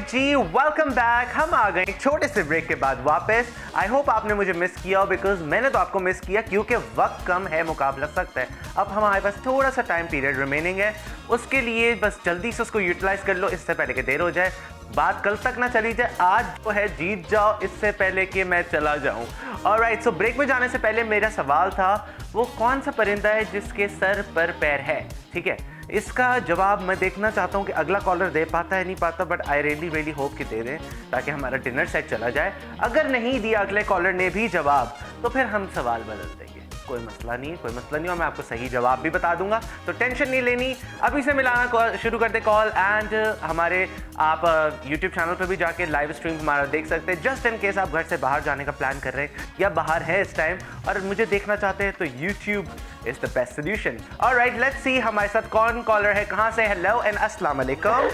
Alright जी, welcome back. हम आ गए छोटे से ब्रेक के बाद वापस। आई होप आपने मुझे मिस किया हो, बिकॉज मैंने तो आपको मिस किया क्योंकि वक्त कम है, मुकाबला सख्त है। अब हमारे पास थोड़ा सा टाइम पीरियड रिमेनिंग है, उसके लिए बस जल्दी से उसको यूटिलाइज कर लो इससे पहले कि देर हो जाए, बात कल तक ना चली जाए। आज जो है जीत जाओ इससे पहले कि मैं चला जाऊं। ऑलराइट, सो ब्रेक में जाने से पहले मेरा सवाल था, वो कौन सा परिंदा है जिसके सर पर पैर है? ठीक है, इसका जवाब मैं देखना चाहता हूँ कि अगला कॉलर दे पाता है नहीं पाता, बट आई रियली होप कि दे दें ताकि हमारा डिनर सेट चला जाए। अगर नहीं दिया अगले कॉलर ने भी जवाब तो फिर हम सवाल बदल देंगे, कोई मसला नहीं, कोई मसला नहीं, और मैं आपको सही जवाब भी बता दूंगा, तो टेंशन नहीं लेनी। अभी से मिलाना शुरू कर दे कॉल। एंड हमारे आप यूट्यूब चैनल पर भी जाके लाइव स्ट्रीम हमारा देख सकते हैं, जस्ट इन केस आप घर से बाहर जाने का प्लान कर रहे हैं या बाहर है इस टाइम और मुझे देखना चाहते हैं, तो YouTube is the best solution. Alright, let's see हमारे साथ कौन कॉलर है, कहाँ से। हेलो एंड अस्सलाम वालेकुम।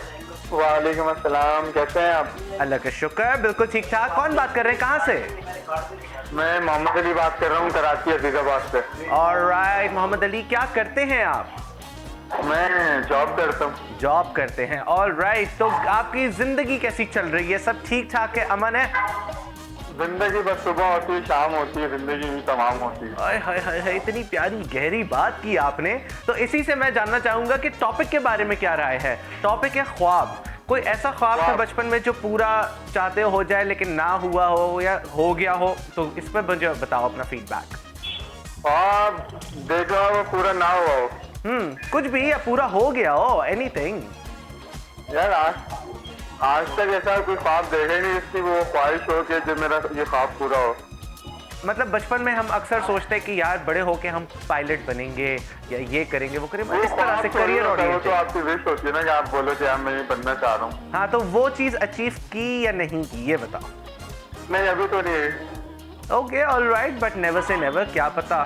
वालेकुम अस्सलाम, कैसे हैं आप? अल्लाह का शुक्र, बिल्कुल ठीक ठाक। कौन बात कर रहे हैं, कहाँ से? मैं मोहम्मद अली बात कर रहा हूँ, कराची अजीजाबाद से। ऑलराइट मोहम्मद अली, क्या करते हैं आप? मैं जॉब करता हूँ। जॉब करते हैं, ऑलराइट। तो आपकी जिंदगी कैसी चल रही है, सब ठीक ठाक है, अमन है? जिंदगी बस सुबह होती है शाम होती है, जिंदगी भी तमाम होती है। हाय हाय हाय, इतनी प्यारी गहरी बात की आपने। तो इसी से मैं जानना चाहूंगा कि टॉपिक के बारे में क्या राय है। टॉपिक है ख्वाब। कोई ऐसा ख्वाब था बचपन में जो पूरा चाहते हो जाए लेकिन ना हुआ हो या हो गया हो, तो इस पर मुझे बताओ अपना फीडबैक। और देखा वो पूरा ना हुआ हो। कुछ भी, या पूरा हो गया हो, एनीथिंग। यार आज तक ऐसा कोई ख्वाब देखा नहीं जिसकी वो ख्वाहिश हो कि जब मेरा ये ख्वाब पूरा हो। मतलब बचपन में हम अक्सर सोचते हैं कि यार बड़े होके हम पायलट बनेंगे या ये करेंगे वो करेंगे, इस तरह से करियर ओरिएंटेड। तो आपकी विश होती है ना कि आप बोलो कि यार मैं ये बनना चाह रहा हूँ। हाँ, तो वो चीज अचीव की या नहीं की, ये बताओ। नहीं, अभी तो नहीं। Okay, alright, but never say never, क्या पता,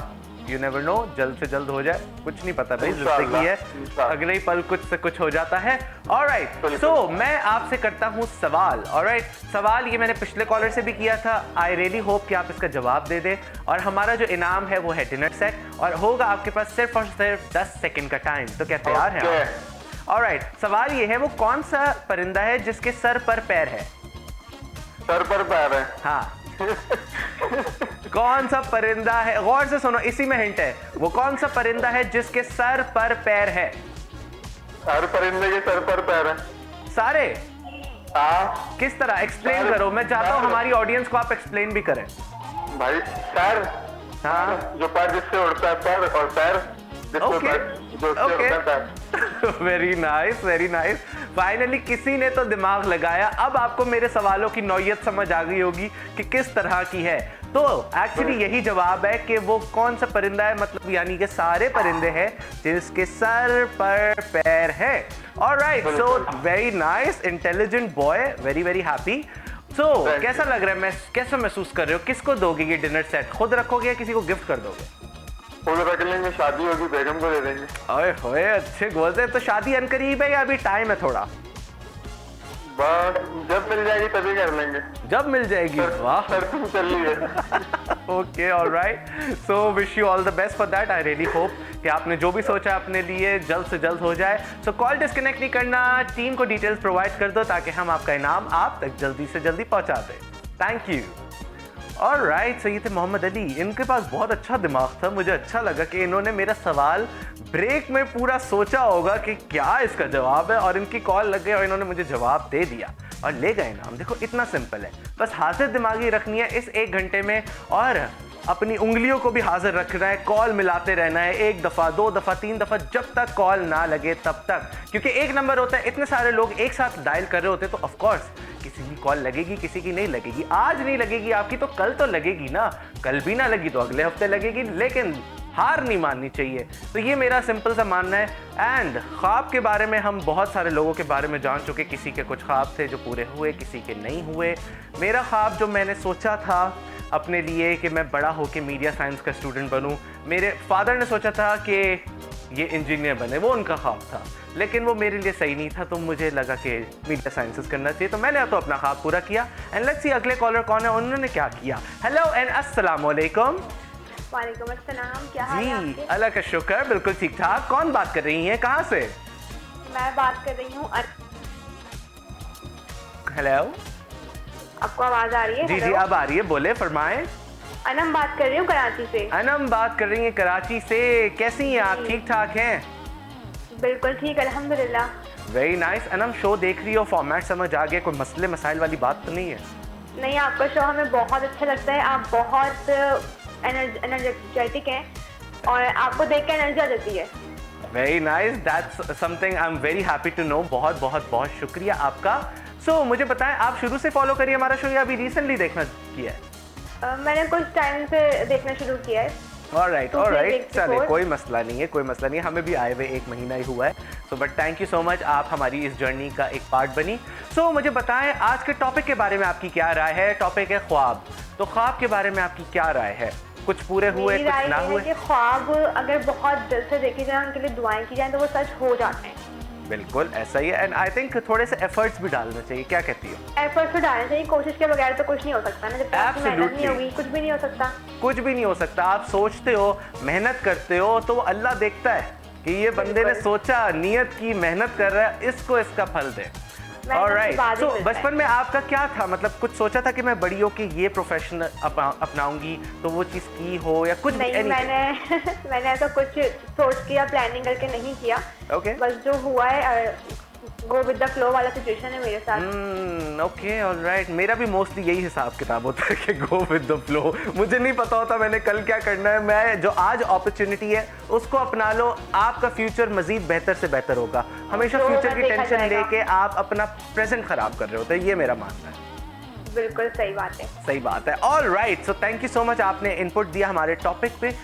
यू नेवर नो, जल्द से जल्द हो जाए, कुछ नहीं पता भाई, जिंदगी है, अगले ही पल कुछ से कुछ हो जाता है। ऑलराइट, सो मैं आपसे करता हूँ सवाल। ऑलराइट, सवाल ये मैंने पिछले कॉलर से भी किया था, आई रियली होप कि आप इसका जवाब दे दें। और हमारा जो इनाम है वो है डिनर सेट, और होगा आपके पास सिर्फ और सिर्फ 10 सेकंड का टाइम। तो क्या तैयार हैं आप? ऑलराइट, सवाल ये है, वो कौन सा परिंदा है जिसके सर पर पैर है? सर पर पैर है? हाँ। कौन सा परिंदा है, गौर से सुनो, इसी में हिंट है। वो कौन सा परिंदा है जिसके सर पर पैर है? हर परिंदे के सर पर पैर है। सारे? हाँ। किस तरह एक्सप्लेन करो, मैं चाहता हूँ हमारी ऑडियंस को आप एक्सप्लेन भी करें। भाई सर, हाँ, जो पैर जिससे उड़ता है पैर, और पैर very nice, very nice. Finally किसी ने तो दिमाग लगाया। अब आपको मेरे सवालों की नौयत समझ आ गई होगी कि किस तरह की है। तो एक्चुअली यही जवाब है कि वो कौन सा परिंदा है, मतलब यानी कि सारे परिंदे हैं जिसके सर पर पैर है। Alright, so very nice, intelligent boy, very very happy. So कैसा लग रहा है, मैं कैसा महसूस कर रहे हो? किसको दोगे ये डिनर सेट? खुद रखोगे या किसी को गिफ्ट कर दोगे? खुद रख लेंगे, शादी होगी बेगम को दे देंगे। ओए होए, अच्छे बोलते हैं। तो शादी अनकरीब है या अभी टाइम है थोड़ा? बस जब मिल जाएगी तभी कर लेंगे। जब मिल जाएगी, वाह, तुम चल रही है। Okay, alright, so wish you all the best for that. I really hope कि आपने जो भी सोचा अपने लिए जल्द से जल्द हो जाए। सो कॉल डिस्कनेक्ट नहीं करना, टीम को डिटेल्स प्रोवाइड कर दो ताकि हम आपका इनाम आप तक जल्दी से जल्दी पहुंचा दें। Thank you. ऑलराइट, सो ये थे मोहम्मद अली। इनके पास बहुत अच्छा दिमाग था, मुझे अच्छा लगा कि इन्होंने मेरा सवाल ब्रेक में पूरा सोचा होगा कि क्या इसका जवाब है, और इनकी कॉल लग गई और इन्होंने मुझे जवाब दे दिया और ले गए नाम। देखो इतना सिंपल है, बस हाजिर दिमागी रखनी है इस 1 घंटे में, और अपनी उंगलियों को भी हाजिर रखना है, कॉल मिलाते रहना है, 1 दफ़ा 2 दफ़ा 3 दफ़ा, जब तक कॉल ना लगे तब तक। क्योंकि एक नंबर होता है, इतने सारे लोग एक साथ डायल कर रहे होते, तो ऑफकोर्स किसी की कॉल लगेगी, किसी की नहीं लगेगी। आज नहीं लगेगी आपकी तो कल तो लगेगी ना, कल भी ना लगी तो अगले हफ्ते लगेगी, लेकिन हार नहीं माननी चाहिए। तो ये मेरा सिंपल सा मानना है। एंड ख्वाब के बारे में हम बहुत सारे लोगों के बारे में जान चुके, किसी के कुछ ख्वाब थे जो पूरे हुए, किसी के नहीं हुए। मेरा ख्वाब जो मैंने सोचा था अपने लिए कि मैं बड़ा होकर मीडिया साइंस का स्टूडेंट बनूं, मेरे फादर ने सोचा था कि ये इंजीनियर बने, वो उनका ख्वाब था, लेकिन वो मेरे लिए सही नहीं था, तो मुझे लगा कि मीडिया साइंसेस करना चाहिए, तो मैंने तो अपना ख्वाब पूरा किया। एंड लेट्स सी अगले कॉलर कौन है, उन्होंने क्या किया। हेलो एंड अस्सलाम वालेकुम। वालेकुम अस्सलाम, क्या हाल है आपके? अल्लाह का शुक्र, बिल्कुल ठीक ठाक। कौन बात कर रही हैं, कहाँ से? मैं बात कर रही हूँ हेलो, आपको आवाज आ रही है? जी जी हेलो? अब आ रही है, बोले फरमाएं। अनम बात कर रही हूँ कराची से। अनम बात कर रही हैं कराची से, कैसी हैं आप, जी। ठीक ठाक हैं? बिल्कुल ठीक, अल्हम्दुलिल्लाह। Very nice. अनम शो देख रही हो, फॉर्मेट समझ आ गया, कोई मसले मसाइल वाली बात तो नहीं है? नहीं, आपका शो हमें बहुत अच्छा लगता है। आप बहुत एनर्जेटिक हैं और आपको देख के एनर्जी आ जाती है। Very nice, that's something I am very happy to know. बहुत बहुत बहुत शुक्रिया आपका। सो मुझे बताएं, आप शुरू से फॉलो करिए हमारा शो या अभी रिसेंटली देखना किया है? मैंने कुछ टाइम से देखना शुरू किया है। ऑलराइट, चलिए कोई मसला नहीं है, कोई मसला नहीं है, हमें भी आए हुए 1 महीना ही हुआ है। So but thank you so much, आप हमारी इस जर्नी का एक पार्ट बनी। सो मुझे बताएं, आज के टॉपिक के बारे में आपकी क्या राय है? टॉपिक है ख्वाब। तो ख्वाब के बारे में आपकी क्या राय है? कुछ पूरे हुए, मेरी राय कुछ ना ये है हुए? कि ख्वाब अगर बहुत दिल से देखे जाए, उनके लिए दुआएं की जाए तो वो सच हो जाते हैं। बिल्कुल ऐसा ही है, एंड आई थिंक थोड़े से एफर्ट्स भी डालने चाहिए। क्या कहती हो? एफर्ट्स तो डालने चाहिए, कोशिश के बगैर तो कुछ नहीं हो सकता ना। जब तक आपकी मेहनत नहीं Absolutely. होगी कुछ भी नहीं हो सकता। कुछ भी नहीं हो सकता। आप सोचते हो, मेहनत करते हो, तो अल्लाह देखता है कि ये बंदे ने बिल्कुल। सोचा, नियत की, मेहनत कर रहा है, इसको इसका फल दे। मेहनत के ऑलराइट। बाद ही सो मिलता है। बचपन में आपका क्या था, मतलब कुछ सोचा था कि मैं बड़ी हो के ये प्रोफेशन अपनाऊंगी, तो वो चीज़ की हो या कुछ? नहीं, मैंने ऐसा कुछ सोच के या प्लानिंग करके नहीं किया। ओके बस जो हुआ है गो विद द फ्लो वाला सिचुएशन है मेरे साथ। Okay, alright. मेरा भी मोस्टली यही हिसाब किताब होता है कि गो विद द फ्लो। मुझे नहीं पता होता मैंने कल क्या करना है। मैं जो आज अपॉर्चुनिटी है उसको अपना लो, आपका फ्यूचर मजीद बेहतर से बेहतर होगा। हमेशा जो फ्यूचर होगा की देखा टेंशन जाएगा। लेके आप अपना प्रेजेंट खराब कर रहे होते हैं, ये मेरा मानना है। बिल्कुल सही बात है। सही बात है। Alright, so thank you so much, आपने इनपुट दिया हमारे टॉपिक पे।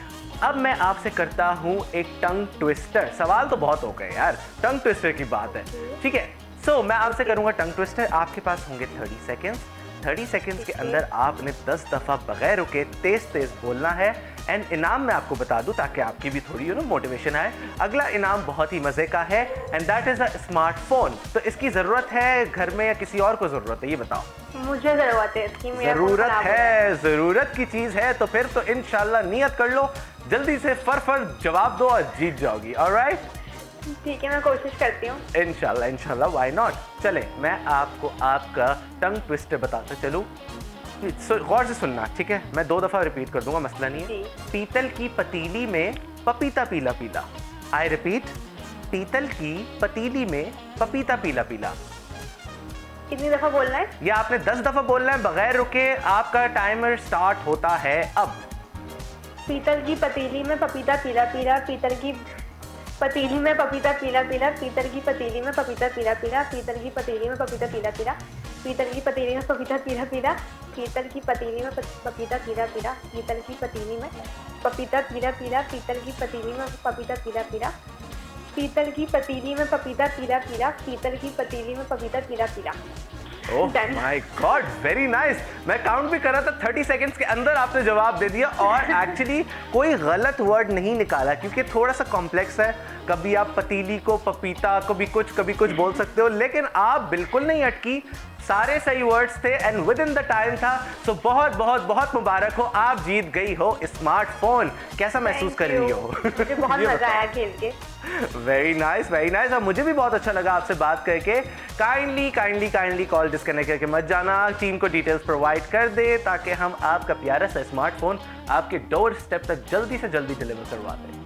अब मैं आपसे करता हूँ एक टंग ट्विस्टर। सवाल तो बहुत हो गए यार, टंग ट्विस्टर की बात है, ठीक है? सो मैं आपसे करूंगा टंग ट्विस्टर। आपके पास होंगे 30 सेकेंड्स। 30 सेकेंड्स के अंदर आपने 10 दफ़ा बगैर रुके तेज तेज बोलना है। एंड इनाम मैं आपको बता दूं ताकि आपकी भी थोड़ी मोटिवेशन आए। अगला इनाम बहुत ही मज़े का है, and that is a smartphone. तो इसकी ज़रूरत है घर में या किसी और को ज़रूरत है, ये बताओ? मुझे जरूरत है इसकी। मेरा फोन ज़रूरत खराब हो रहा है, ज़रूरत की चीज़ है, तो फिर तो इंशाल्लाह नियत कर लो, जल्दी से फर जवाब दो और जीत जाओगी। ऑलराइट, ठीक है, मैं कोशिश करती हूँ। इंशाल्लाह इंशाल्लाह, व्हाई नॉट। चले मैं आपको आपका टंग ट्विस्टर बताते चलूँ। गौर से सुनना, ठीक है? मैं 2 दफ़ा रिपीट कर दूंगा, मसला नहीं है। जी। पीतल की पतीली में पपीता पीला पीला। आई रिपीट, पीतल की पतीली में पपीता पीला पीला। कितनी दफा बोलना है? या आपने 10 दफ़ा बोलना है बगैर रुके। आपका टाइमर स्टार्ट होता है अब। पीतल की पतीली में पपीता पीला पीला, पीतल की पतीली में पपीता पीला पीला, पीतल की पतीली में पपीता पीला पीला, पीतल की पतीली में पपीता पीला पीला, पीतल की पतीली में पपीता पीला पीला, पीतल की पतीली में पपीता पीला पीला, पीतल की पतीली में पपीता पीला पीला, पीतल की पतीली में पपीता पीला पीला, पीतल की पतीली में पपीता पीला पीला, पीतल की पतीली में पपीता पीला पीला। ओह Done. My God, very nice. मैं काउंट भी कर रहा था, 30 सेकंड्स के अंदर आपने जवाब दे दिया, और एक्चुअली कोई गलत वर्ड नहीं निकाला, क्योंकि थोड़ा सा कॉम्प्लेक्स है। कभी आप पतीली को पपीता, कभी कुछ बोल सकते हो, लेकिन आप बिल्कुल नहीं अटकी, सारे सही वर्ड्स थे and with in the time था। सो बहुत बहुत बहुत मुबारक हो, आप जीत गई हो स्मार्टफोन। कैसा महसूस कर रही हो? मुझे बहुत मजा आया खेल के। Very nice, very nice. और मुझे भी बहुत अच्छा लगा आपसे बात करके। काइंडली कॉल डिस्कनेक्ट करके मत जाना, टीम को डिटेल्स प्रोवाइड कर दे ताकि हम आपका प्यारा सा स्मार्टफोन आपके डोर स्टेप तक जल्दी से जल्दी डिलीवर करवा दें।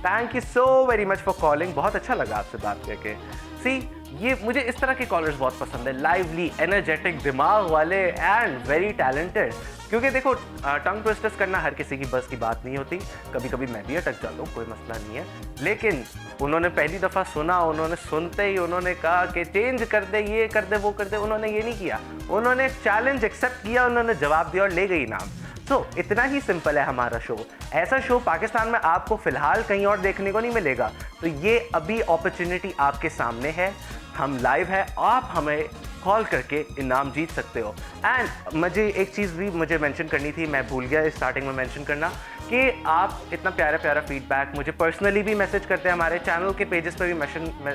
Thank you so very much for calling, बहुत अच्छा लगा आपसे बात करके। सी, ये मुझे इस तरह के कॉलर्स बहुत पसंद है, लाइवली, एनर्जेटिक, दिमाग वाले एंड वेरी टैलेंटेड। क्योंकि देखो, टंग ट्विस्टर्स करना हर किसी की बस की बात नहीं होती। कभी कभी मैं भी अटक जाता हूँ, कोई मसला नहीं है। लेकिन उन्होंने पहली दफ़ा सुना, उन्होंने सुनते ही उन्होंने कहा कि चेंज कर दे, ये कर दे, वो कर दे। उन्होंने ये नहीं किया, उन्होंने चैलेंज एक्सेप्ट किया, उन्होंने जवाब दिया और ले गई इनाम। तो इतना ही सिंपल है हमारा शो। ऐसा शो पाकिस्तान में आपको फ़िलहाल कहीं और देखने को नहीं मिलेगा। तो ये अभी अपॉर्चुनिटी आपके सामने है, हम लाइव है, आप हमें कॉल करके इनाम जीत सकते हो। एंड मुझे एक चीज़ भी मुझे मेंशन करनी थी, मैं भूल गया स्टार्टिंग में मेंशन करना, कि आप इतना प्यारा प्यारा फीडबैक मुझे पर्सनली भी मैसेज करते हैं, हमारे चैनल के पेजेस पर भी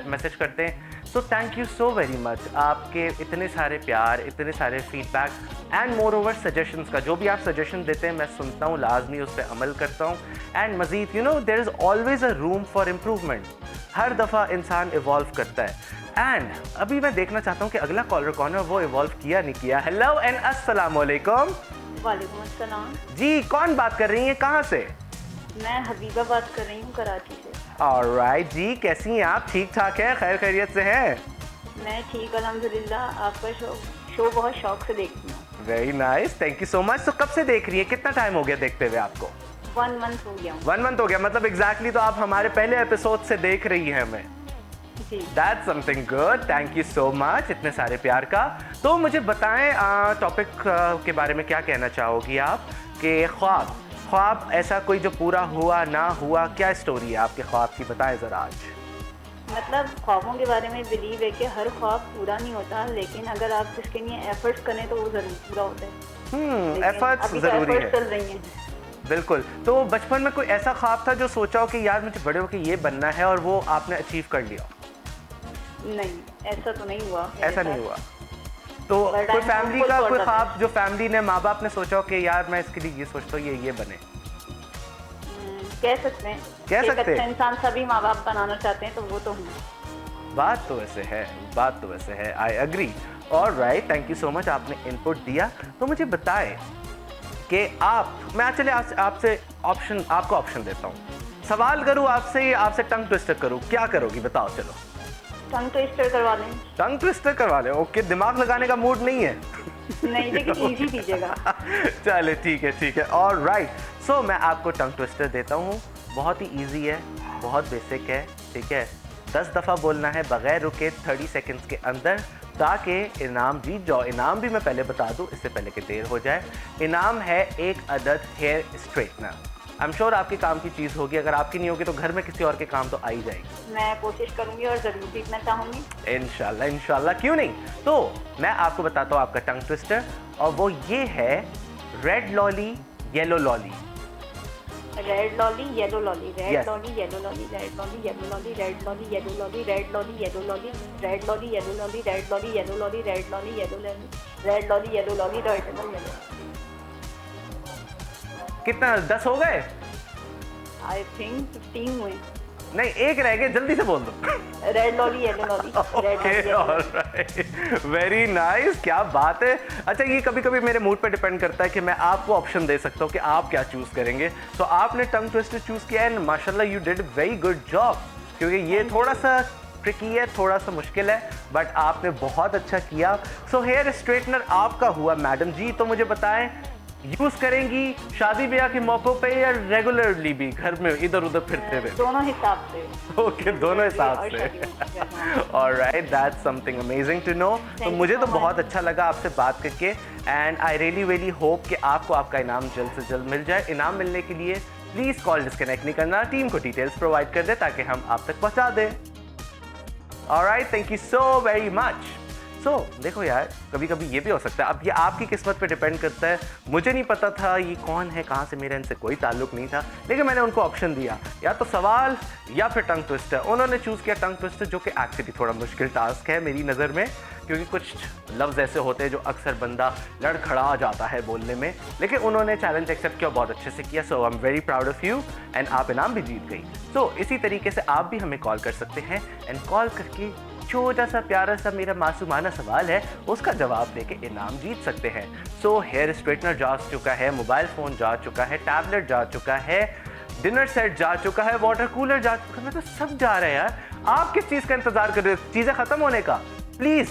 मैसेज करते हैं। So thank you so very much, आपके इतने सारे प्यार, इतने सारे feedback and more over suggestions का। जो भी आप सजेशन देते हैं मैं सुनता हूँ, लाजमी उस पर अमल करता हूँ। एंड मज़ीद there is always a room for improvement. हर दफ़ा इंसान इवॉल्व करता है। एंड अभी मैं देखना चाहता हूँ कि अगला कॉलर कौन है, वो इवॉल्व किया नहीं किया। हेलो एंड अस्सलाम वालेकुम। वालेकुम अस्सलाम। जी कौन बात कर रही हैं, कहाँ से? मैं हबीबा बात कर रही हूँ कराची से। ऑलराइट जी, कैसी हैं आप? ठीक ठाक है, खैर खैरियत से हैं? मैं ठीक अल्हम्दुलिल्लाह। आपका शो बहुत शौक से देखती हूँ। Very nice, thank you so much. तो कब से देख रही है, कितना टाइम हो गया देखते हुए आपको? 1 मंथ हो गया हूँ। 1 मंथ हो गया, मतलब एग्जैक्टली तो आप हमारे पहले एपिसोड से देख रही हैं हमें। जी that's something good, thank you so much इतने सारे प्यार का। तो मुझे बताएं टॉपिक के बारे में क्या कहना चाहोगी आप, कि ख्वाब ऐसा कोई जो पूरा हुआ ना हुआ, क्या स्टोरी है आपके ख्वाब की, बताएं ज़रा आज। मतलब ख्वाबों के बारे में बिलीव है कि हर ख्वाब पूरा नहीं होता, लेकिन अगर आप इसके लिए एफर्ट्स करें तो वो ज़रूर पूरा होता है। एफर्ट्स अभी तो ज़रूरी efforts है। चल रही हैं। बिल्कुल। तो बचपन में कोई ऐसा ख्वाब था जो सोचा हो कि यार मुझे बड़े होकर ये बनना है, और वो आपने अचीव कर लिया? नहीं, ऐसा तो नहीं हुआ मेरे ऐसा नहीं साथ। हुआ। तो But कोई I'm फैमिली hopeful का for कोई that. ख्वाब जो फैमिली ने, माँ बाप ने सोचा हो कि यार मैं इसके लिए ये सोचता हूँ ये बने? कह सकते हैं। कह एक सकते हैं। अच्छा इंसान सभी माँ बाप बनाना चाहते हैं, तो वो तो हूँ। बात तो वैसे है, बात तो वैसे है, I agree. Alright, thank you so much, आपने इनपुट दिया। तो मुझे बताएं कि मैं चले आपसे आपको ऑप्शन देता हूँ। सवाल करूँ आपसे या आपसे टंग ट्विस्टर करूँ, क्या करोगी बताओ? चलो टंग ट्विस्टर करवा लें। टंग ट्विस्टर करवा ले। ओके, दिमाग लगाने का मूड नहीं है? नहीं, लेकिन इजी दीजिएगा। चले ठीक है। ऑलराइट, सो मैं आपको टंग ट्विस्टर देता हूँ। बहुत ही इजी है, बहुत बेसिक है, ठीक है। 10 दफ़ा बोलना है बगैर रुके 30 सेकंड्स के अंदर, ताकि इनाम जीत जाओ। इनाम भी मैं पहले बता दूं इससे पहले कि देर हो जाए। इनाम है एक अदद hair straightener. I am sure आपके काम की चीज़ होगी, अगर आपकी नहीं होगी तो घर में किसी और के काम तो आ ही जाएगी। मैं कोशिश करूंगी और ज़रूर जीतना चाहूँगी। इंशाल्लाह, क्यों नहीं। तो मैं आपको बताता हूँ आपका टंग ट्विस्टर, और वो ये है red lolly yellow lolly. Red lolly yellow lolly, red Yes. Lolly yellow lolly, red lolly yellow lolly, red lolly yellow lolly, red lolly yellow lolly, red lolly yellow lolly, red lolly yellow lolly, red lolly yellow lolly, red lolly yellow lolly, red lolly yellow. कितना, 10 हो गए? I think 15 हुए। नहीं, एक रह गए, जल्दी से बोल दो। Red lolly yellow lolly, red lolly yellow lolly. Very nice, क्या बात है। अच्छा, ये कभी कभी मेरे मूड पे डिपेंड करता है कि मैं आपको ऑप्शन दे सकता हूँ कि आप क्या चूज करेंगे। तो आपने टंग ट्विस्टर चूज किया एंड माशाल्लाह you did very good job, क्योंकि ये थोड़ा सा ट्रिकी है, थोड़ा सा मुश्किल है, बट आपने बहुत अच्छा किया। सो हेयर स्ट्रेटनर आपका हुआ मैडम जी। तो मुझे बताएं, यूज करेंगी शादी ब्याह के मौकों पे या रेगुलरली भी घर में इधर उधर फिरते हुए? दोनों हिसाब से। ओके, दोनों हिसाब से। Alright, that's something amazing to know. तो you मुझे तो so much. बहुत अच्छा लगा आपसे बात करके, एंड आई रियली होप कि आपको आपका इनाम जल्द से जल्द मिल जाए। इनाम मिलने के लिए प्लीज कॉल डिस्कनेक्ट नहीं करना, टीम को डिटेल्स प्रोवाइड कर दे ताकि हम आप तक पहुंचा दें। Alright, thank you so very much. So देखो यार, कभी कभी ये भी हो सकता है, अब ये आपकी किस्मत पे डिपेंड करता है। मुझे नहीं पता था ये कौन है, कहाँ से, मेरा इनसे कोई ताल्लुक नहीं था, लेकिन मैंने उनको ऑप्शन दिया, या तो सवाल या फिर टंग ट्विस्टर। उन्होंने चूज़ किया टंग ट्विस्टर, जो कि एक्चुअली थोड़ा मुश्किल टास्क है मेरी नज़र में, क्योंकि कुछ लफ्ज़ ऐसे होते हैं जो अक्सर बंदा लड़खड़ा जाता है बोलने में, लेकिन उन्होंने चैलेंज एक्सेप्ट किया, बहुत अच्छे से किया। So I am very proud of you, and आप इनाम भी जीत गई। सो इसी तरीके से आप भी हमें कॉल कर सकते हैं, एंड कॉल करके छोटा सा प्यारा सा मेरा मासूमाना सवाल है उसका जवाब देके इनाम जीत सकते हैं। सो हेयर स्ट्रेटनर जा चुका है, मोबाइल फ़ोन जा चुका है, टैबलेट जा चुका है, डिनर सेट जा चुका है, वाटर कूलर जा चुका है, मतलब सब जा रहा है यार। आप किस चीज़ का इंतज़ार कर रहे हो, चीज़ें ख़त्म होने का? प्लीज़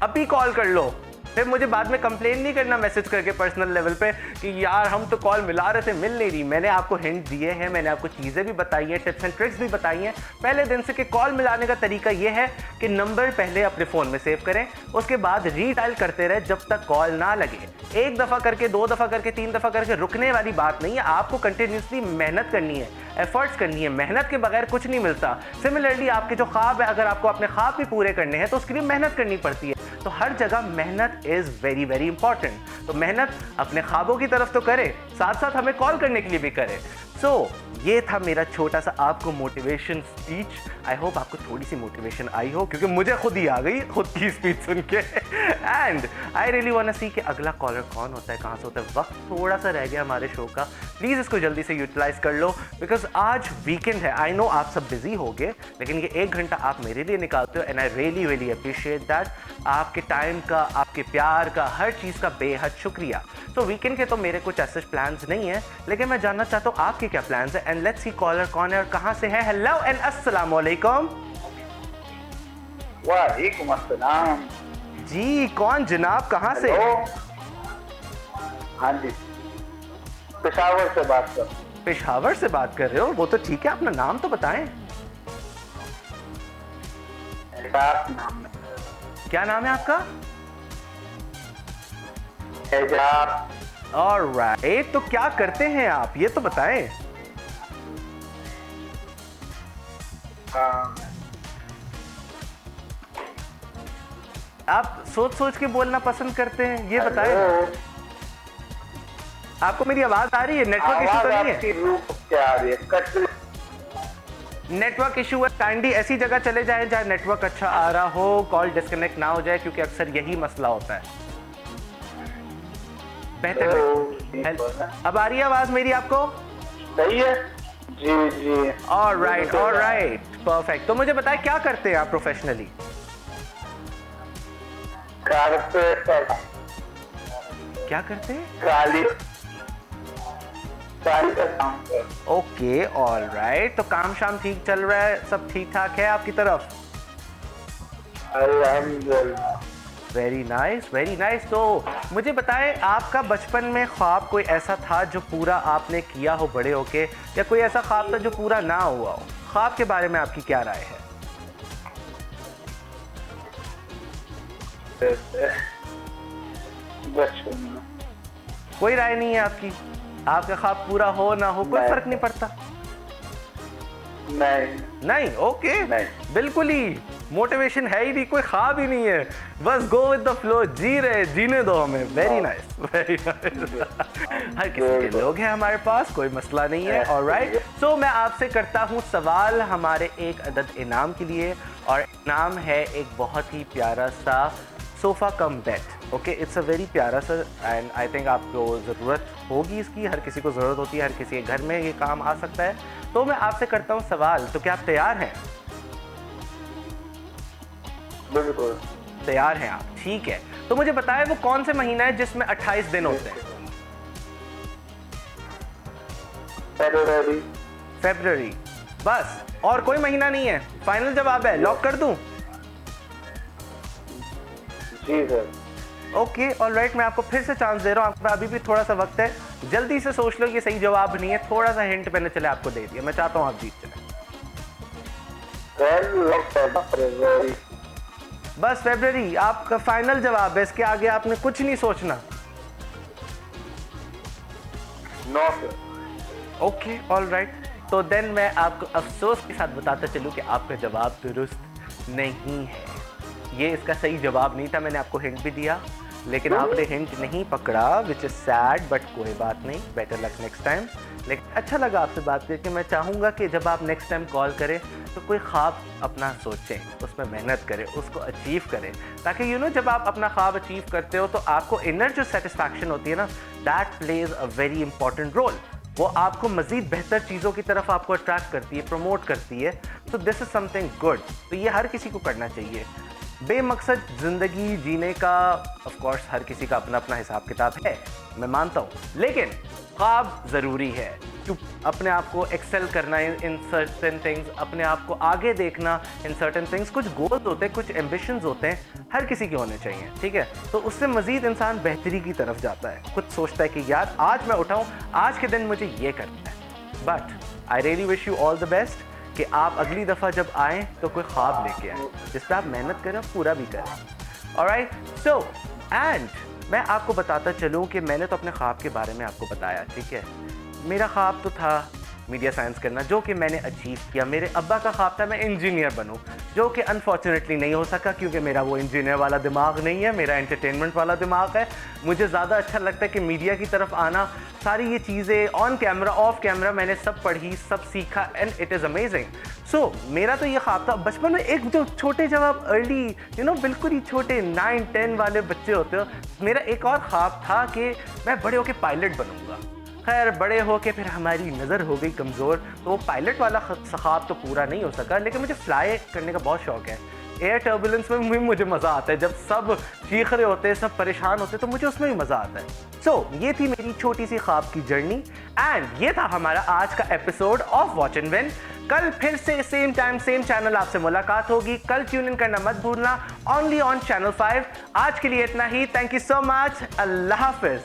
अभी कॉल कर लो, फिर मुझे बाद में कंप्लेन नहीं करना मैसेज करके पर्सनल लेवल पे कि यार हम तो कॉल मिला रहे थे, मिल नहीं रही। मैंने आपको हिंट दिए हैं, मैंने आपको चीज़ें भी बताई हैं, टिप्स एंड ट्रिक्स भी बताई हैं पहले दिन से कि कॉल मिलाने का तरीका ये है कि नंबर पहले अपने फ़ोन में सेव करें, उसके बाद रीडायल करते रहे जब तक कॉल ना लगे। एक दफ़ा करके, 2 दफ़ा करके, 3 दफ़ा करके रुकने वाली बात नहीं है। आपको कंटिन्यूसली मेहनत करनी है, एफर्ट्स करनी है। मेहनत के बगैर कुछ नहीं मिलता। सिमिलरली आपके जो ख्वाब है, अगर आपको अपने ख्वाब भी पूरे करने हैं तो उसके लिए मेहनत करनी पड़ती है। तो हर जगह मेहनत इज़ वेरी वेरी इंपॉर्टेंट। तो मेहनत अपने ख्वाबों की तरफ तो करे, साथ साथ हमें कॉल करने के लिए भी करे। सो ये था मेरा छोटा सा आपको मोटिवेशन स्पीच। आई होप आपको थोड़ी सी मोटिवेशन आई हो, क्योंकि मुझे खुद ही आ गई खुद की स्पीच सुन के। And I really want to see कि अगला कॉलर कौन होता है, कहाँ से होता है। वक्त थोड़ा सा रह गया हमारे शो का, प्लीज़ इसको जल्दी से यूटिलाइज कर लो, बिकॉज आज वीकेंड है। आई नो आप सब बिजी होगे, लेकिन ये 1 घंटा आप मेरे लिए निकालते हो and I really really appreciate that. आपके टाइम का, आपके प्यार का, हर चीज़ का बेहद शुक्रिया। तो वीकेंड के तो मेरे कुछ ऐसे प्लान्स नहीं है, लेकिन मैं जानना चाहता हूँ आपके क्या प्लान्स है। एंड लेट्स सी कॉलर कौन है और कहाँ से है। हेलो एंड अस्सलाम वालेकुम। वालेकुम अस्सलाम जी, कौन जनाब, कहाँ से? हाँ जी, पेशावर से बात कर। पेशावर से बात कर रहे हो? वो तो ठीक है, अपना नाम तो बताएं। नाम है। क्या नाम है आपका? एजाज। ऑलराइट, तो क्या करते हैं आप, ये तो बताएं। आप सोच सोच के बोलना पसंद करते हैं, ये बताएं। आपको मेरी आवाज आ रही है? नेटवर्क इशू तो नहीं है? नेटवर्क इशू है, काइंडली ऐसी जगह चले जाए जहाँ नेटवर्क अच्छा आ रहा हो, कॉल डिस्कनेक्ट ना हो जाए, क्योंकि अक्सर यही मसला होता है। बेहतर। अब आ रही है आवाज मेरी आपको? सही है जी जी। Alright alright, perfect. तो मुझे बताएं क्या करते हैं आप प्रोफेशनली? क्या करते हैं? काली का काम कर। ओके ऑलराइट, तो काम शाम ठीक चल रहा है, सब ठीक ठाक है आपकी तरफ? अल्हम्दुलिल्लाह। Very nice very nice. तो मुझे बताएं, आपका बचपन में ख्वाब कोई ऐसा था जो पूरा आपने किया हो बड़े होके, या कोई ऐसा ख्वाब था जो पूरा ना हुआ हो? ख्वाब के बारे में आपकी क्या राय है? बचपन में कोई राय नहीं है आपकी? आपका ख्वाब पूरा हो ना हो कोई फर्क नहीं पड़ता? नहीं नहीं, ओके नहीं। बिल्कुल ही मोटिवेशन है ही नहीं, कोई ख्वाब ही नहीं है, बस गो विद द फ्लो, जी रहे, जीने दो हमें। Very nice very nice. हर किसी के लोग हैं हमारे पास, कोई मसला नहीं है। ऑलराइट, सो मैं आपसे करता हूँ सवाल हमारे एक अदद इनाम के लिए, और इनाम है एक बहुत ही प्यारा सा sofa cum bed. Okay, it's a very प्यारा सा, एंड आई थिंक आपको ज़रूरत होगी इसकी, हर किसी को ज़रूरत होती है, हर किसी के घर में ये काम आ सकता है। तो मैं आपसे करता हूँ सवाल, तो क्या आप तैयार हैं? बिल्कुल तैयार हैं आप, ठीक है। तो मुझे बताएं वो कौन से महीना है जिसमें 28 दिन होते हैं? फरवरी। फेब्रुअरी, बस और कोई महीना नहीं है? फाइनल जवाब है, लॉक कर दूं? जी सर। ओके ऑलराइट, मैं आपको फिर से चांस दे रहा हूँ, आपका अभी भी थोड़ा सा वक्त है, जल्दी से सोच लो कि सही जवाब नहीं है। थोड़ा सा हिंट मैंने चले आपको दे दिया, मैं चाहता हूँ आप जीत चले। फरवरी। बस फरवरी आपका फाइनल जवाब है, इसके आगे आपने कुछ नहीं सोचना? No sir. ओके ऑलराइट, तो देन मैं आपको अफसोस के साथ बताता चलूँ कि आपका जवाब दुरुस्त नहीं है। ये इसका सही जवाब नहीं था, मैंने आपको हिंट भी दिया, लेकिन आपने हिंट नहीं पकड़ा, विच इज़ सैड, बट कोई बात नहीं, बेटर लक नेक्स्ट टाइम। लेकिन अच्छा लगा आपसे बात करके। मैं चाहूँगा कि जब आप नेक्स्ट टाइम कॉल करें तो कोई ख्वाब अपना सोचें, उसमें मेहनत करें, उसको अचीव करें, ताकि यू नो जब आप अपना ख्वाब अचीव करते हो तो आपको इनर जो सेटिस्फैक्शन होती है ना, that plays a very important role. वो आपको मज़ीद बेहतर चीज़ों की तरफ आपको अट्रैक्ट करती है, प्रमोट करती है। तो दिस इज़ समथिंग गुड, तो ये हर किसी को करना चाहिए। बेमकसद ज़िंदगी जीने का ऑफ कोर्स हर किसी का अपना अपना हिसाब किताब है, मैं मानता हूँ, लेकिन ख्वाब ज़रूरी है। क्यों अपने आप को एक्सेल करना इन सर्टेन थिंग्स, अपने आप को आगे देखना इन सर्टेन थिंग्स, कुछ गोल्स होते हैं, कुछ एम्बिशंस होते हैं, हर किसी के होने चाहिए, ठीक है? तो उससे मज़ीद इंसान बेहतरी की तरफ जाता है, खुद सोचता है कि यार आज मैं उठाऊँ, आज के दिन मुझे ये करना है। But I really wish you all the best कि आप अगली दफ़ा जब आएँ तो कोई ख्वाब लेके आएँ जिस पर आप मेहनत करें, पूरा भी करें। ऑलराइट, सो एंड मैं आपको बताता चलूँ कि मैंने तो अपने ख्वाब के बारे में आपको बताया, ठीक है? मेरा ख्वाब तो था मीडिया साइंस करना, जो कि मैंने अचीव किया। मेरे अब्बा का ख्वाब था मैं इंजीनियर बनूं, जो कि अनफॉर्चुनेटली नहीं हो सका, क्योंकि मेरा वो इंजीनियर वाला दिमाग नहीं है, मेरा एंटरटेनमेंट वाला दिमाग है। मुझे ज़्यादा अच्छा लगता है कि मीडिया की तरफ आना, सारी ये चीज़ें ऑन कैमरा ऑफ कैमरा मैंने सब पढ़ी, सब सीखा, एंड इट इज़ अमेजिंग। सो मेरा तो ये ख्वाब था बचपन में, एक जो छोटे जब आप अर्ली यू नो बिल्कुल ही छोटे 9-10 वाले बच्चे होते हो, मेरा एक और ख्वाब था कि मैं बड़े होकर पायलट बनूंगा। खैर बड़े हो के फिर हमारी नज़र हो गई कमज़ोर, तो वो पायलट वाला ख्वाब तो पूरा नहीं हो सका, लेकिन मुझे फ्लाई करने का बहुत शौक है। एयर टर्बुलेंस में भी मुझे मज़ा आता है, जब सब चीख रहे होते हैं, सब परेशान होते हैं, तो मुझे उसमें भी मज़ा आता है। सो ये थी मेरी छोटी सी ख्वाब की जर्नी एंड ये था हमारा आज का episode of watch and win. कल फिर से सेम टाइम सेम चैनल आपसे मुलाकात होगी। कल ट्यून इन करना मत भूलना, ओनली ऑन चैनल 5। आज के लिए इतना ही। Thank you so much. अल्लाह हाफिज।